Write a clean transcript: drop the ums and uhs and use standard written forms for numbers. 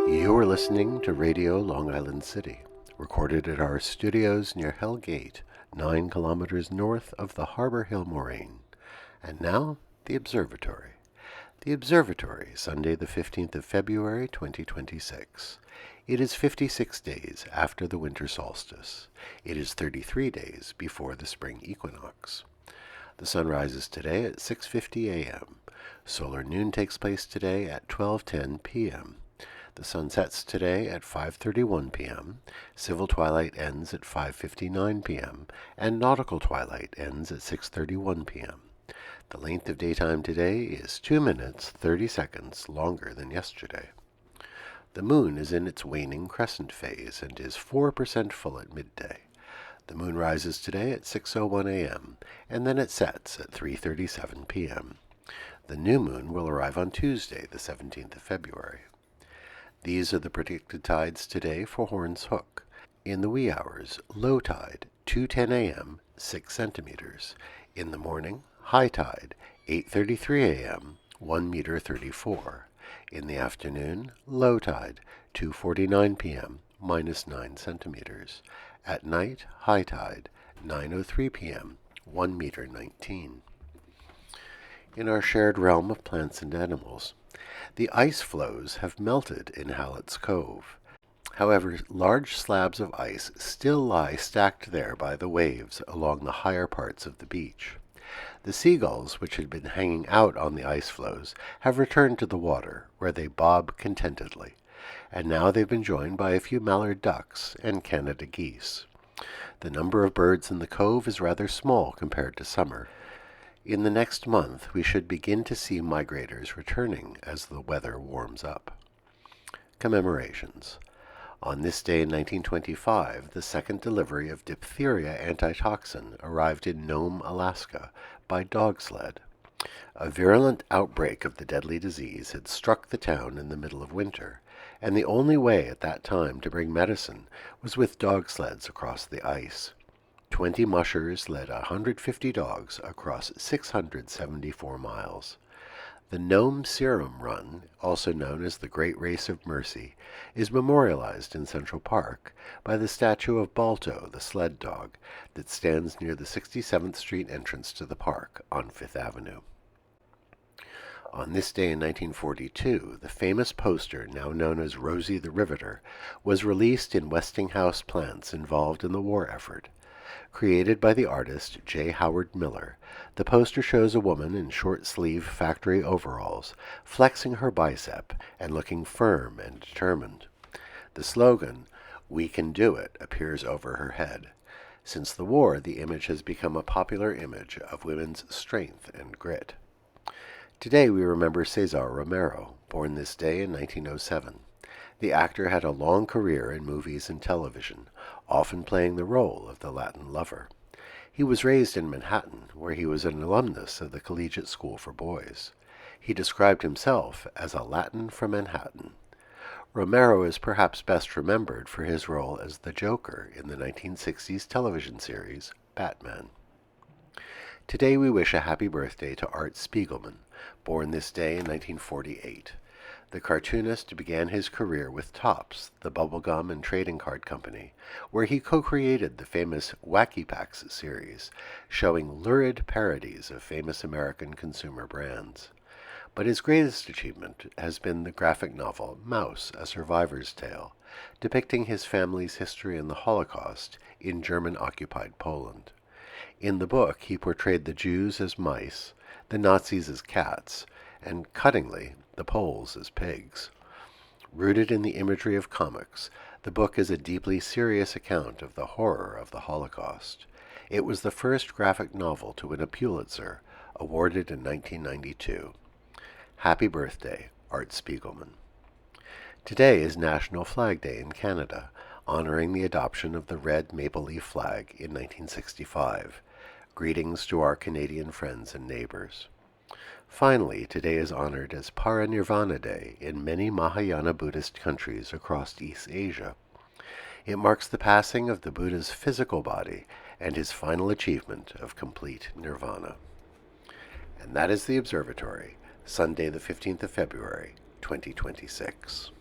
You're listening to Radio Long Island City, recorded at our studios near Hell Gate, 9 kilometers north of the Harbor Hill Moraine. And now, the Observatory. The Observatory, Sunday the 15th of February, 2026. It is 56 days after the winter solstice. It is 33 days before the spring equinox. The sun rises today at 6:50 a.m. Solar noon takes place today at 12:10 p.m. The sun sets today at 5:31 p.m., civil twilight ends at 5:59 p.m., and nautical twilight ends at 6:31 p.m. The length of daytime today is 2 minutes 30 seconds longer than yesterday. The moon is in its waning crescent phase and is 4% full at midday. The moon rises today at 6:01 a.m., and then it sets at 3:37 p.m. The new moon will arrive on Tuesday, the 17th of February. These are the predicted tides today for Horns Hook. In the wee hours, low tide, 2:10 a.m., 6 centimeters. In the morning, high tide, 8:33 a.m., 1 meter 34. In the afternoon, low tide, 2:49 p.m., minus 9 centimeters. At night, high tide, 9:03 p.m., 1 meter 19. In our shared realm of plants and animals, the ice floes have melted in Hallett's Cove. However, large slabs of ice still lie stacked there by the waves along the higher parts of the beach. The seagulls, which had been hanging out on the ice floes, have returned to the water, where they bob contentedly, and now they've been joined by a few mallard ducks and Canada geese. The number of birds in the cove is rather small compared to summer. In the next month, we should begin to see migrators returning as the weather warms up. Commemorations. On this day in 1925, the second delivery of diphtheria antitoxin arrived in Nome, Alaska, by dog sled. A virulent outbreak of the deadly disease had struck the town in the middle of winter, and the only way at that time to bring medicine was with dog sleds across the ice. 20 mushers led 150 dogs across 674 miles. The Nome Serum Run, also known as the Great Race of Mercy, is memorialized in Central Park by the statue of Balto, the sled dog, that stands near the 67th Street entrance to the park on Fifth Avenue. On this day in 1942, the famous poster, now known as Rosie the Riveter, was released in Westinghouse plants involved in the war effort. Created by the artist J. Howard Miller, the poster shows a woman in short-sleeve factory overalls, flexing her bicep and looking firm and determined. The slogan, "We can do it," appears over her head. Since the war, the image has become a popular image of women's strength and grit. Today we remember Cesar Romero, born this day in 1907. The actor had a long career in movies and television, often playing the role of the Latin lover. He was raised in Manhattan, where he was an alumnus of the Collegiate School for Boys. He described himself as a Latin from Manhattan. Romero is perhaps best remembered for his role as the Joker in the 1960s television series Batman. Today we wish a happy birthday to Art Spiegelman, born this day in 1948. The cartoonist began his career with Topps, the bubblegum and trading card company, where he co-created the famous Wacky Packs series, showing lurid parodies of famous American consumer brands. But his greatest achievement has been the graphic novel Mouse, A Survivor's Tale, depicting his family's history in the Holocaust in German-occupied Poland. In the book, he portrayed the Jews as mice, the Nazis as cats, and, cuttingly, the Poles as pigs. Rooted in the imagery of comics, the book is a deeply serious account of the horror of the Holocaust. It was the first graphic novel to win a Pulitzer, awarded in 1992. Happy birthday, Art Spiegelman. Today is National Flag Day in Canada, honoring the adoption of the red maple leaf flag in 1965. Greetings to our Canadian friends and neighbors. Finally, today is honored as Parinirvana Day in many Mahayana Buddhist countries across East Asia. It marks the passing of the Buddha's physical body and his final achievement of complete nirvana. And that is the Observatory, Sunday the 15th of February, 2026.